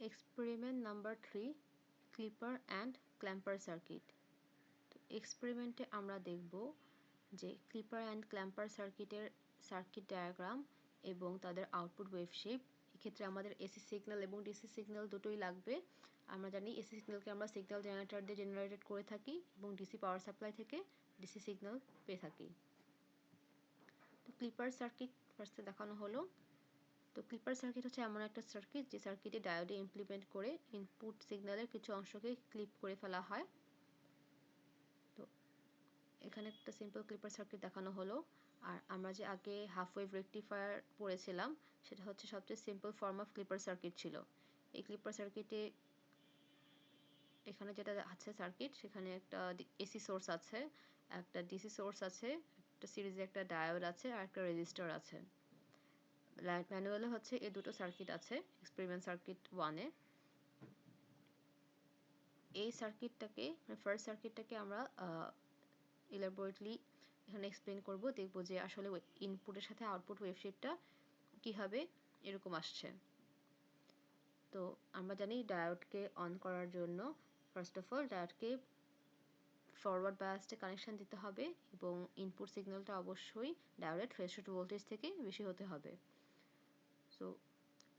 Experiment number 3, clipper and clamper circuit. তো এক্সপেরিমেন্টে আমরা দেখব যে ক্লিপার অ্যান্ড ক্ল্যাম্পার সার্কিটের সার্কিট ডায়াগ্রাম এবং তাদের আউটপুট ওয়েভ শেপ। এক্ষেত্রে আমাদের এসি সিগন্যাল এবং ডিসি সিগন্যাল দুটোই লাগবে। আমরা জানি এসি সিগন্যালকে আমরা সিগন্যাল জেনারেটর দিয়ে জেনারেটেড করে থাকি এবং ডিসি পাওয়ার সাপ্লাই থেকে ডিসি সিগন্যাল পেয়ে থাকি। তো ক্লিপার সার্কিট ফার্স্টে দেখানো হলো। তো ক্লিপার সার্কিট হচ্ছে এমন একটা সার্কিট যে সার্কিটে ডায়োডে ইমপ্লিমেন্ট করে ইনপুট সিগন্যালের কিছু অংশকে ক্লিপ করে ফেলা হয়। তো এখানে একটা সিম্পল ক্লিপার সার্কিট দেখানো হলো। আর আমরা যে আগে হাফ ওয়েভ রেকটিফায়ার পড়েছিলাম সেটা হচ্ছে সবচেয়ে simple form of clipper circuit ছিল। এই ক্লিপার সার্কিটে এখানে যেটা আছে সার্কিট, সেখানে একটা এসি সোর্স আছে, একটা ডিসি সোর্স আছে, একটা সিরিজে একটা ডায়োড আছে আর একটা রেজিস্টার আছে। ম্যানুয়ালে হচ্ছে এই দুটো সার্কিট আছে এক্সপেরিমেন্ট সার্কিট 1-এ। এই সার্কিটটাকে ফার্স্ট সার্কিটটাকে আমরা ইলাবোরেটলি এখানে এক্সপ্লেন করব, দেখব যে আসলে ইনপুটের সাথে আউটপুট ওয়েভ শেপটা কীভাবে এরকম আসছে। তো আমরা জানি ডায়োডকে অন করার জন্য ফার্স্ট অফ অল ডায়োডকে ফরওয়ার্ড বায়াসডে কানেকশন দিতে হবে এবং ইনপুট সিগন্যালটা অবশ্যই ডায়োডের থ্রেশহোল্ড ভোল্টেজ থেকে বেশি হতে হবে। সো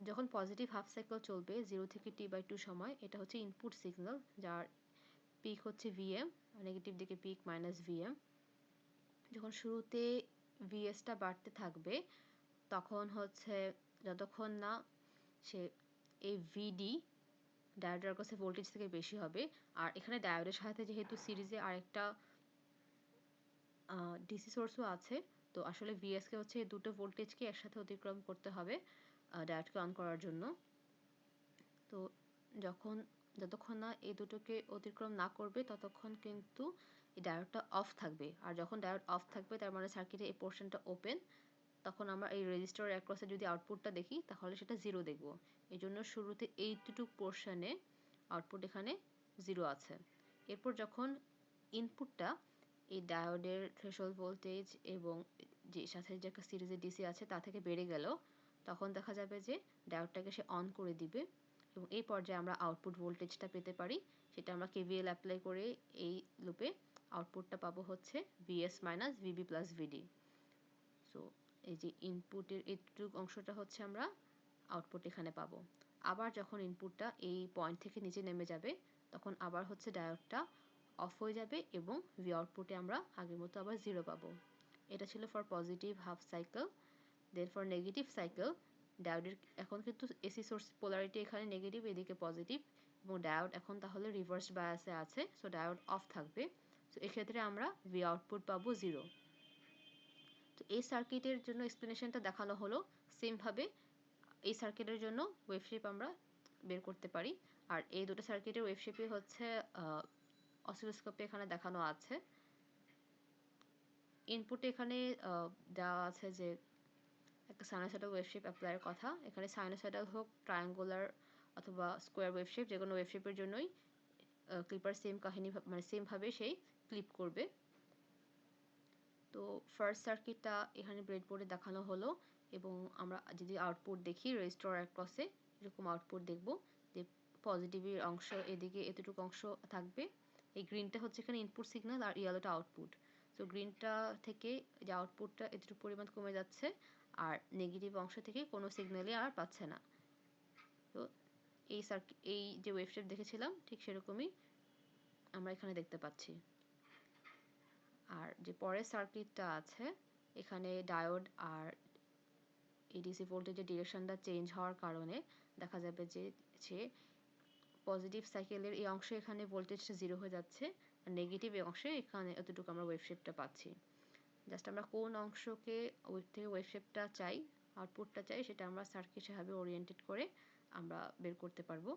যখন পজিটিভ হাফ সাইকেল চলবে 0 থেকে T/2 সময়, এটা হচ্ছে ইনপুট সিগন্যাল যার পিক হচ্ছে Vm, নেগেটিভ দিকে পিক -Vm। যখন শুরুতে Vsটা বাড়তে থাকবে তখন হচ্ছে যতক্ষণ না সে এই Vd ডায়োডের কাছে ভোল্টেজ থেকে বেশি হবে। আর এখানে ডায়োডের সাথে যেহেতু সিরিজে আরেকটা ডিসি সোর্সও আছে, তো আসলে Vsকে হচ্ছে এই দুটো ভোল্টেজকে একসাথে অতিক্রম করতে হবে ডায়োডকে অন করার জন্য। তো যতক্ষণ না এই দুটোকে অতিক্রম না করবে ততক্ষণ কিন্তু এই ডায়োডটা অফ থাকবে। আর যখন ডায়োড অফ থাকবে তার মানে সার্কিটের এই পোর্শনটা ওপেন, তখন আমরা এই রেজিস্টারের অ্যাক্রসে যদি আউটপুটটা দেখি তাহলে সেটা 0 দেখব। এই জন্য শুরুতে এইটুকু পোর্শনে আউটপুট এখানে 0 আছে। এরপর যখন ইনপুটটা এই ডায়োডের থ্রেশহোল্ড ভোল্টেজ এবং যে সাথে যে একটা সিরিজের ডিসি আছে তা থেকে বেড়ে গেল, তখন দেখা যাবে যে ডায়োডটাকে সে অন করে দিবে এবং এই পর্যায়ে আমরা আউটপুট ভোল্টেজটা পেতে পারি। সেটা আমরা কেভিএল অ্যাপ্লাই করে এই লুপে আউটপুটটা পাবো হচ্ছে Vs - Vb + Vd। সো এই যে ইনপুটের এইটুকু অংশটা হচ্ছে আমরা আউটপুট এখানে পাবো। আবার যখন ইনপুটটা এই পয়েন্ট থেকে নিচে নেমে যাবে তখন আবার হচ্ছে ডায়োডটা অফ হয়ে যাবে এবং ভি আউটপুটে আমরা আগের মতো আবার 0 পাবো। এটা ছিল for positive half cycle. Then for negative cycle, ডায়োডের এখন কিন্তু এসি সোর্স পোলারিটি এখানে নেগেটিভ, এদিকে পজিটিভ, এবং ডায়োড এখন তাহলে রিভার্স বায়াসে আছে, সো ডায়োড অফ থাকবে। সো এক্ষেত্রে আমরা ভি আউটপুট পাবো 0। তো এই সার্কিটের জন্য এক্সপ্লেনেশনটা দেখানো হলো। সেমভাবে এই সার্কিটের জন্য ওয়েভ শেপ আমরা বের করতে পারি। আর এই দুটো সার্কিটের ওয়েভ শেপই হচ্ছে অসিলোস্কোপে এখানে দেখানো আছে। ইনপুটে এখানে দেওয়া আছে যে একটা সাইনোসয়েডাল ওয়েভ শেপ অ্যাপ্লাইয়ের কথা। এখানে সাইনোসয়েডাল হোক, ট্রায়াঙ্গুলার অথবা স্কোয়ার ওয়েভ শেপ, যে কোনো ওয়েভ শেপের জন্যই ক্লিপার সেম কাহিনী মানে সেমভাবে সেই ক্লিপ করবে। তো ফার্স্ট সার্কিটটা এখানে ব্রেডবোর্ডে দেখানো হলো এবং আমরা যদি আউটপুট দেখি রেজিস্টার অ্যাক্রসে এরকম আউটপুট দেখব যে পজিটিভের অংশ এদিকে এতটুকু অংশ থাকবে। এই গ্রিনটা হচ্ছে এখানে ইনপুট সিগন্যাল আর ইয়েলোটা আউটপুট। সো গ্রিনটা থেকে যে আউটপুটটা এতটুকু পরিমাণ কমে যাচ্ছে আর নেগেটিভ অংশ থেকে কোনো সিগন্যালই আর পাচ্ছে না। তো এই যে ওয়েভশেপ দেখেছিলাম ঠিক সেরকমই আমরা এখানে দেখতে পাচ্ছি। আর যে পরের সার্কিটটা আছে এখানে ডায়োড আর এডিসি ভোল্টেজের ডিরেকশনটা চেঞ্জ হওয়ার কারণে দেখা যাবে যে পজিটিভ সাইকেলের এই অংশে এখানে ভোল্টেজটা 0 হয়ে যাচ্ছে আর নেগেটিভ এই অংশে এখানে এতটুকু আমরা ওয়েভ শেপটা পাচ্ছি। জাস্ট আমরা কোন অংশকে থেকে ওয়েভ শেপটা চাই, আউটপুটটা চাই, সেটা আমরা সার্কিট হিসাবে ওরিয়েন্টেড করে আমরা বের করতে পারবো।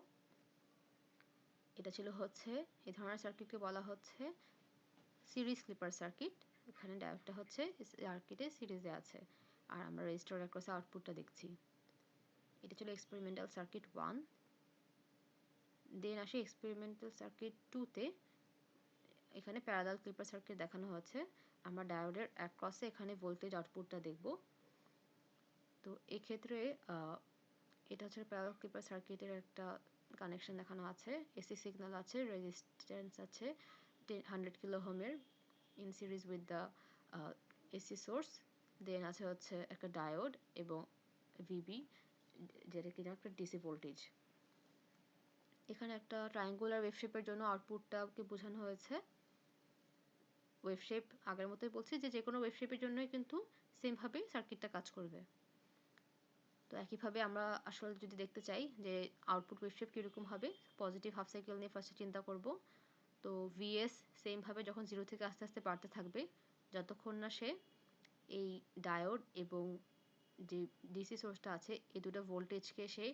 এটা ছিল হচ্ছে এই ধরনের সার্কিটকে বলা হচ্ছে সিরিজ ক্লিপার সার্কিট। এখানে ডায়োডটা হচ্ছে সার্কিটে সিরিজে আছে আর আমরা রেজিস্টার অ্যাক্রসে আউটপুটটা দেখছি। এটা ছিল এক্সপেরিমেন্টাল সার্কিট 1। দেন আসে এক্সপেরিমেন্টাল সার্কিট 2-তে। এখানে প্যারালাল ক্লিপার সার্কিট দেখানো হচ্ছে। আমরা ডায়োডের অ্যাক্রসে এখানে ভোল্টেজ আউটপুটটা দেখব। তো এক্ষেত্রে এটা হচ্ছে প্যারালাল ক্লিপার সার্কিটের একটা কানেকশন দেখানো আছে, এসি সিগন্যাল আছে, রেজিস্ট্যান্স আছে 100 কিলো ওহমের in series with the AC source, then আছে হচ্ছে একটা ডায়োড এবং ভিবি যেটা কিনা একটা ডিসি ভোল্টেজ। এখানে একটা ট্রায়াঙ্গুলার ওয়েভ শেপের জন্য আউটপুটটাকে বোঝানো হয়েছে। ওয়েভ শেপ আগের মতোই বলছি যে কোনো ওয়েভ শেপের জন্যই কিন্তু সেমভাবে সার্কিটটা কাজ করবে। তো একইভাবে আমরা আসলে যদি দেখতে চাই যে আউটপুট ওয়েভ শেপ কীরকম হবে, পজিটিভ হাফ সাইকেল নিয়ে ফার্স্টে চিন্তা করব। তো ভিএস সেমভাবে যখন 0 থেকে আস্তে আস্তে বাড়তে থাকবে যতক্ষণ না সে এই ডায়োড এবং যে ডিসি সোর্সটা আছে এই দুটো ভোল্টেজকে সে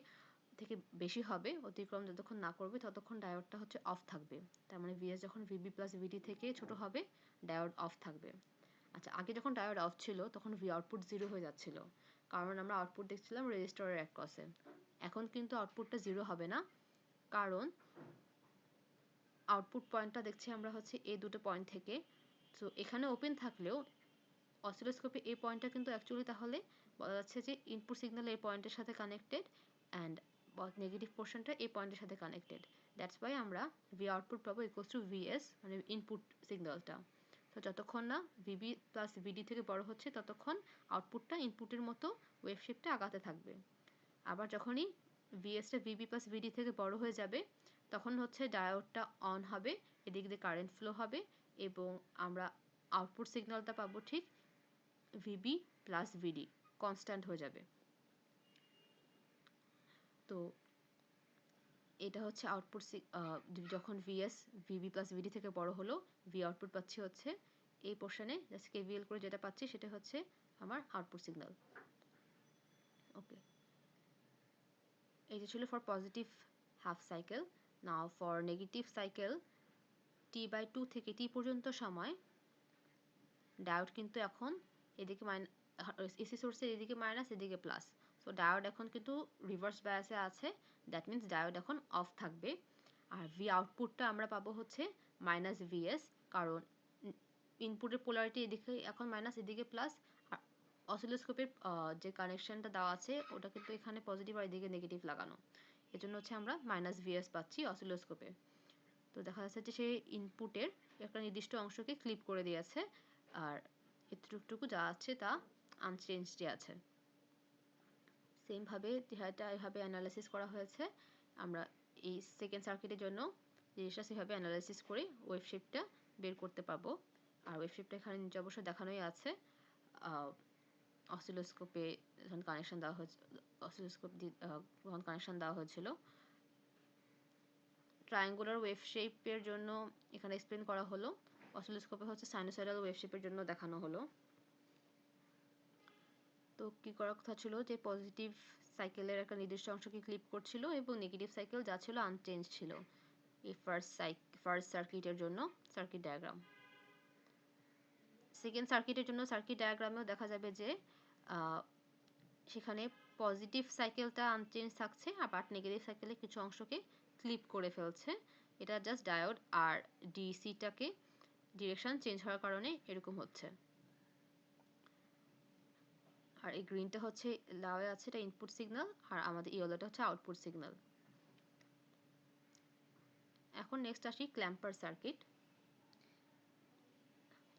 থেকে বেশি হবে অতিক্রম যতক্ষণ না করবে ততক্ষণ ডায়োডটা হচ্ছে অফ থাকবে। তার মানে ভিএস যখন ভিবি প্লাস ভিডি থেকে ছোট হবে ডায়োড অফ থাকবে। আচ্ছা, আগে যখন ডায়োড অফ ছিল তখন ভি আউটপুট 0 হয়ে যাচ্ছিল, কারণ আমরা আউটপুট দেখছিলাম রেজিস্টরের অ্যাক্রসে। এখন কিন্তু আউটপুটটা 0 হবে না, কারণ আউটপুট পয়েন্টটা দেখছি আমরা হচ্ছে এই দুটো পয়েন্ট থেকে। সো এখানে ওপেন থাকলেও অসিলোস্কোপে এই পয়েন্টটা কিন্তু অ্যাকচুয়ালি তাহলে বলা যাচ্ছে যে ইনপুট সিগন্যাল এই পয়েন্টের সাথে কানেক্টেড অ্যান্ড নেগেটিভ পোর্শনটা এই পয়েন্টের সাথে কানেক্টেড। দ্যাটস ওয়াই আমরা ভি আউটপুট পাবো ইকুয়ালস টু ভিএস, মানে ইনপুট সিগন্যালটা। তো যতক্ষণ না ভিবি প্লাস ভিডি থেকে বড় হচ্ছে ততক্ষণ আউটপুটটা ইনপুটের মতো ওয়েভ শেপটা আগাতে থাকবে। আবার যখনই ভিএসটা ভিবি প্লাস ভিডি থেকে বড় হয়ে যাবে তখন হচ্ছে ডায়োডটা অন হবে, এদিক দিয়ে কারেন্ট ফ্লো হবে এবং আমরা আউটপুট সিগন্যালটা পাবো ঠিক ভিবি প্লাস ভিডি কনস্ট্যান্ট হয়ে যাবে। তো এটা হচ্ছে আউটপুট যখন ভিএস ভিবি প্লাস ভিডি থেকে বড় হলো ভি আউটপুট পাচ্ছি হচ্ছে এই পোর্শনে, জাস্ট কেভিএল করে যেটা পাচ্ছি সেটা হচ্ছে আমার আউটপুট সিগন্যাল। ওকে, এই যে ছিল for positive half cycle. Now for negative cycle t/2 থেকে t পর্যন্ত সময় ডায়োড কিন্তু এখন এদিকে এসি সোর্সের এদিকে মাইনাস এদিকে প্লাস, সো ডায়োড এখন কিন্তু রিভার্স বায়াসে আছে, দ্যাট মিনস ডায়োড এখন অফ থাকবে। আর ভি আউটপুটটা আমরা পাবো হচ্ছে মাইনাস ভিএস, কারণ ইনপুটের পোলারিটি এদিকে এখন মাইনাস এদিকে প্লাস, আর অসিলোস্কোপের যে কানেকশনটা দেওয়া আছে ওটা কিন্তু এখানে পজিটিভ আর এদিকে নেগেটিভ লাগানো, এজন্য হচ্ছে আমরা মাইনাস ভিএস পাচ্ছি অসিলোস্কোপে। তো দেখা যাচ্ছে যে সে ইনপুটের একটা নির্দিষ্ট অংশকে ক্লিপ করে দিয়েছে আর এতটুকু যা আছে তা আনচেঞ্জড আছে। সেমভাবে এটা এভাবে অ্যানালাইসিস করা হয়েছে। আমরা এই সেকেন্ড সার্কিটের জন্য জিনিসটা সেভাবে অ্যানালাইসিস করে ওয়েভ শেপটা বের করতে পারবো। আর ওয়েভ শেপটা এখানে নিচে অবশ্য দেখানোই আছে। অসিলোস্কোপে যখন কানেকশন দেওয়া হয়েছে, অসিলোস্কোপ যখন কানেকশন দেওয়া হয়েছিল ট্রায়াঙ্গুলার ওয়েভ শেপের জন্য এখানে এক্সপ্লেন করা হলো, অসিলোস্কোপে হচ্ছে সাইনোসয়েডাল ওয়েভ শেপের জন্য দেখানো হলো। তো কি করার কথা ছিল যে পজিটিভ সাইকেলের একটা নির্দিষ্ট অংশকে ক্লিপ করছিল এবং নেগেটিভ সাইকেল যা ছিল আনচেঞ্জ ছিল এই ফার্স্ট সার্কিটের জন্য সার্কিট ডায়াগ্রাম। সেকেন্ড সার্কিটের জন্য সার্কিট ডায়াগ্রামেও দেখা যাবে যে সেখানে পজিটিভ সাইকেলটা আনচেঞ্জ থাকছে আবার নেগেটিভ সাইকেলে কিছু অংশকে ক্লিপ করে ফেলছে। এটা জাস্ট ডায়োড আর ডিসিটাকে ডিরেকশন চেঞ্জ হওয়ার কারণে এরকম হচ্ছে। আর এই গ্রিনটা হচ্ছে লাউয়ে আছে, এটা ইনপুট সিগন্যাল, আর আমাদের ইয়েলোটা হচ্ছে আউটপুট সিগন্যাল। এখন নেক্সট আসি ক্ল্যাম্পার সার্কিট।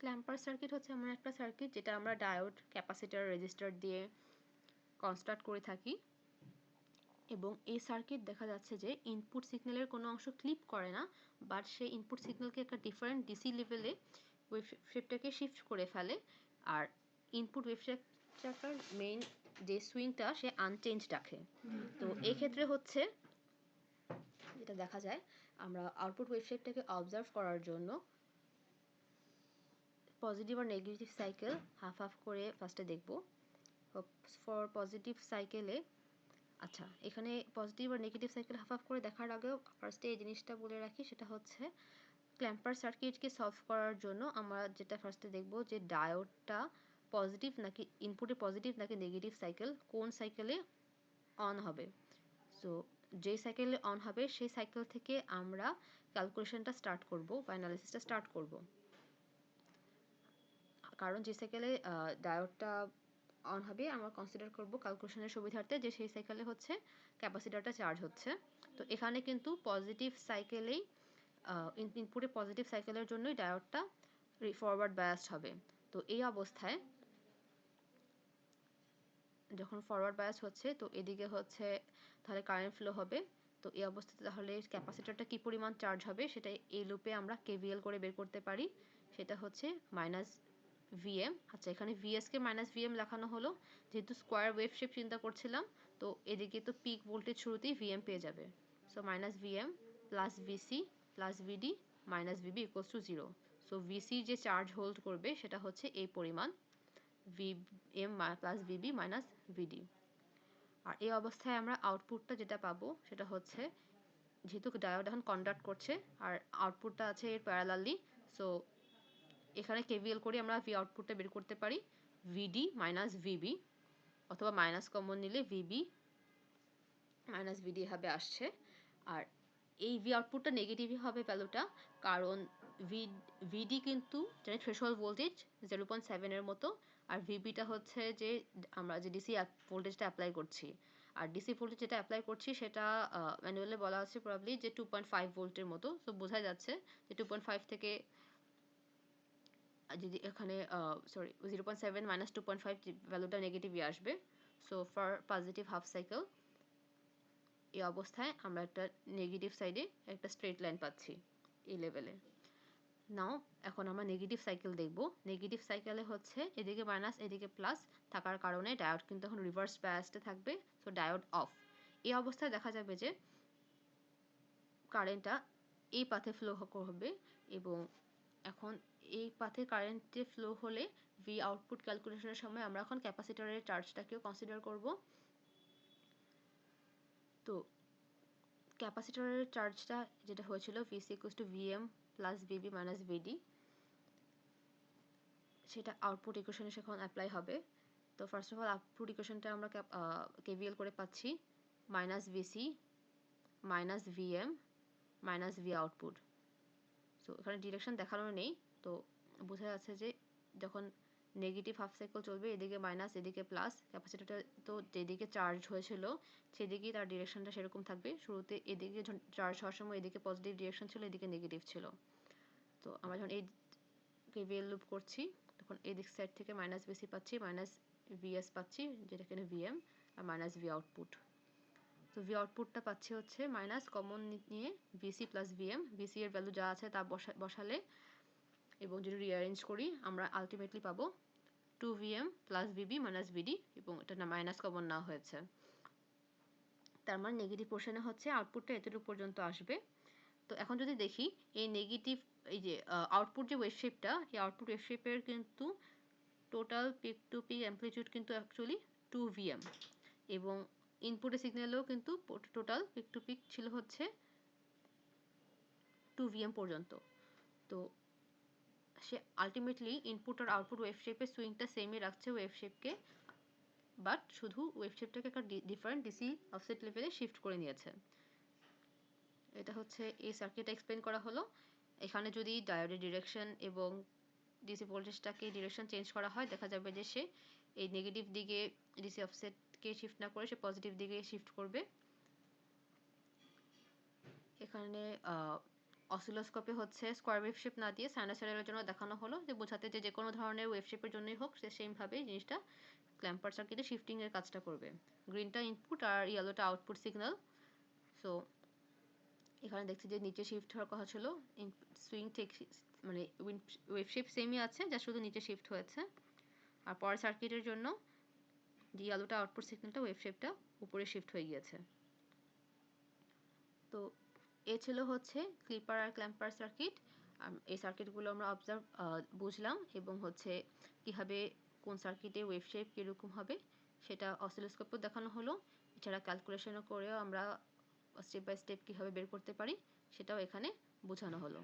ক্ল্যাম্পার সার্কিট হচ্ছে এমন একটা সার্কিট যেটা আমরা ডায়োড, ক্যাপাসিটর, রেজিস্টার দিয়ে কনস্ট্রাক্ট করে থাকি এবং এই সার্কিট দেখা যাচ্ছে যে ইনপুট সিগন্যালের কোনো অংশ ক্লিপ করে না, বাট সেই ইনপুট সিগন্যালকে একটা ডিফারেন্ট ডিসি লেভেলে ওয়েভ শেপটাকে শিফট করে ফেলে আর ইনপুট ওয়েভ শেপটার মেইন যে সুইংটা সে আনচেঞ্জ রাখে। তো এই ক্ষেত্রে হচ্ছে যেটা দেখা যায় আমরা আউটপুট ওয়েভ শেপটাকে অবজার্ভ করার জন্য পজিটিভ আর নেগেটিভ সাইকেল হাফ হাফ করে ফার্স্টে দেখব। ফর পজিটিভ সাইকেলে আচ্ছা, এখানে পজিটিভ আর নেগেটিভ সাইকেল হাফ হাফ করে দেখার আগেও ফার্স্টে এই জিনিসটা বলে রাখি, সেটা হচ্ছে ক্ল্যাম্পার সার্কিটকে সলভ করার জন্য আমরা যেটা ফার্স্টে দেখব যে ডায়োডটা পজিটিভ নাকি ইনপুটে পজিটিভ নাকি নেগেটিভ সাইকেল কোন সাইকেলে অন হবে। সো যে সাইকেলে অন হবে সেই সাইকেল থেকে আমরা ক্যালকুলেশনটা স্টার্ট করব বা অ্যানালিসিসটা স্টার্ট করব। কারণ যে সাইকেলে ডায়োডটা অন হবে আমরা কনসিডার করব ক্যালকুলেশনের সুবিধার্থে যে সেই সাইকেলে হচ্ছে ক্যাপাসিটরটা চার্জ হচ্ছে। তো এখানে কিন্তু পজিটিভ সাইকেলেই ইনপুটে পজিটিভ সাইকেলের জন্যই ডায়োডটা ফরওয়ার্ড বায়াসড হবে। তো এই অবস্থায় যখন ফরওয়ার্ড বায়াস হচ্ছে তো এদিকে হচ্ছে তাহলে কারেন্ট ফ্লো হবে। তো এই অবস্থাতে তাহলে ক্যাপাসিটরটা কি পরিমাণ চার্জ হবে সেটা এই লুপে আমরা কেভিএল করে বের করতে পারি। সেটা হচ্ছে মাইনাস ভিএম। আচ্ছা, এখানে ভিএসকে মাইনাস ভিএম লেখানো হলো যেহেতু স্কোয়ার ওয়েভ শেপ চিন্তা করছিলাম। তো এদিকে তো পিক ভোল্টেজ শুরুতেই ভিএম পেয়ে যাবে। So minus VM plus VC plus VD minus VB equals to 0। So VC যে চার্জ হোল্ড করবে সেটা হচ্ছে এই পরিমাণ VM plus VB minus VD. আর এই অবস্থায় আমরা আউটপুটটা যেটা পাবো সেটা হচ্ছে যেহেতু ডায়োড এখন কন্ডাক্ট করছে আর আউটপুটটা আছে এর প্যারালালি। সো এখানে কেভিএল করে আমরা ভি আউটপুটটা বের করতে পারি ভিডি মাইনাস ভিবি, অথবা মাইনাস কমন নিলে ভিবি মাইনাস ভিডি ভাবে আসছে। আর এই ভি আউটপুটটা নেগেটিভই হবে ভ্যালুটা, কারণ ভিডি কিন্তু যেটা থ্রেশহোল্ড ভোল্টেজ 0.7 এর মতো, আর ভিবিটা হচ্ছে যে আমরা যে ডিসি ভোল্টেজটা অ্যাপ্লাই করছি। আর ডিসি ভোল্টেজ যেটা অ্যাপ্লাই করছি সেটা ম্যানুয়ালে বলা আছে প্রবাবলি যে 2.5 ভোল্টের মতো। সো বোঝা যাচ্ছে যে 2.5 থেকে যদি এখানে সরি 0.7 মাইনাস 2.5 ভ্যালুটা নেগেটিভই আসবে। So for positive half cycle এই অবস্থায় আমরা একটা নেগেটিভ সাইডে একটা স্ট্রেট লাইন পাচ্ছি এই লেভেলে। নাও এখন আমরা নেগেটিভ সাইকেল দেখব। নেগেটিভ সাইকেলে হচ্ছে এদিকে মাইনাস এদিকে প্লাস থাকার কারণে ডায়োড কিন্তু এখন রিভার্স বায়াসডে থাকবে। So diode of. এই অবস্থায় দেখা যাবে যে কারেন্টটা এই পাথে ফ্লো হবে, এবং এখন এই পাথে কারেন্টে ফ্লো হলে ভি আউটপুট ক্যালকুলেশনের সময় আমরা এখন ক্যাপাসিটরের চার্জটাকেও কনসিডার করব। তো ক্যাপাসিটরের চার্জটা যেটা হয়েছিল VC equals to VM plus VB minus VD, সেটা আউটপুট ইকুয়েশনে এখন অ্যাপ্লাই হবে। তো ফার্স্ট অফ অল আউটপুট ইকুয়েশনটা আমরা কেভিএল করে পাচ্ছি minus VC minus VM minus V output. So এখানে ডিরেকশন দেখানো নেই, তো বোঝা যাচ্ছে যে যখন নেগেটিভ হাফ সাইকেল চলবে এদিকে মাইনাস এদিকে প্লাস, ক্যাপাসিটরটা তো যেদিকে চার্জ হয়েছিল সেদিকেই তার ডিরেকশনটা সেরকম থাকবে। শুরুতে এদিকে চার্জ হওয়ার সময় এদিকে পজিটিভ ডিরেকশন ছিল, এদিকে নেগেটিভ ছিল। তো আমরা যখন এই কেভিএল লুপ করছি তখন এদিক সাইড থেকে মাইনাস ভিসি পাচ্ছি, মাইনাস ভিএস পাচ্ছি যেটা এখানে ভিএম, আর মাইনাস ভি আউটপুট। তো ভি আউটপুটটা পাচ্ছি হচ্ছে মাইনাস কমন নিয়ে ভিসি প্লাস ভিএম, ভিসি এর ভ্যালু যা আছে তা বসালে এবং যদি রিঅ্যারেঞ্জ করি আমরা আলটিমেটলি পাবো 2vm প্লাস ভিবি মাইনাস ভিডি, এবং এটা না মাইনাস কমন না হয়েছে। তার মানে নেগেটিভ পোর্শনে হচ্ছে আউটপুটটা এতটুকু পর্যন্ত আসবে। তো এখন যদি দেখি এই নেগেটিভ এই যে আউটপুট যে ওয়েভ শেপটা, এই আউটপুট ওয়েভ শেপের কিন্তু total peak to peak amplitude কিন্তু অ্যাকচুয়ালি 2vm, এবং ইনপুটের সিগন্যালেও কিন্তু টোটাল পিক টু পিক ছিল হচ্ছে 2vm পর্যন্ত। তো সে আলটিমেটলি ইনপুট আর আউটপুট ওয়েভ শেপের সুইংটা সেমই রাখছে ওয়েভ শেপকে, বাট শুধু ওয়েভ শেপটাকে একটা ডিফারেন্ট ডিসি অফসেট লেভেলে শিফট করে নিয়েছে। এটা হচ্ছে এই সার্কিটটা এক্সপ্লেন করা হলো। এখানে যদি ডায়োডের ডিরেকশন এবং ডিসি ভোল্টেজটাকে ডিরেকশন চেঞ্জ করা হয় দেখা যাবে যে সে এই নেগেটিভ দিকে ডিসি অফসেটকে শিফট না করে সে পজিটিভ দিকে শিফট করবে। এখানে অসিলোস্কোপে হচ্ছে স্কোয়ার ওয়েভ শেপ না দিয়ে সাইনোসয়েডের জন্য দেখানো হলো, যে বোঝাতে যে কোনো ধরনের ওয়েভ শেপের জন্যই হোক সে সেমভাবেই জিনিসটা ক্ল্যাম্পার সার্কিটে শিফটিং এর কাজটা করবে। গ্রিনটা ইনপুট আর ইয়েলোটা আউটপুট সিগন্যাল। সো এখানে দেখছি যে নিচে শিফট হওয়ার কথা ছিল, সুইং ঠিক মানে ওয়েভ শেপ সেমই আছে, যা শুধু নিচে শিফট হয়েছে। আর পরের সার্কিটের জন্য যে ইয়েলোটা আউটপুট সিগন্যালটা ওয়েভ শেপটা উপরে শিফট হয়ে গিয়েছে। তো এ ছিল হচ্ছে ক্লিপার আর ক্ল্যাম্পার সার্কিট। এই সার্কিটগুলো আমরা বুঝলাম, এবং হচ্ছে কীভাবে কোন সার্কিটে ওয়েভ শেপ কীরকম হবে সেটা অসিলোস্কোপেও দেখানো হলো। এছাড়া ক্যালকুলেশনও করেও আমরা স্টেপ বাই স্টেপ কীভাবে বের করতে পারি সেটাও এখানে বোঝানো হলো।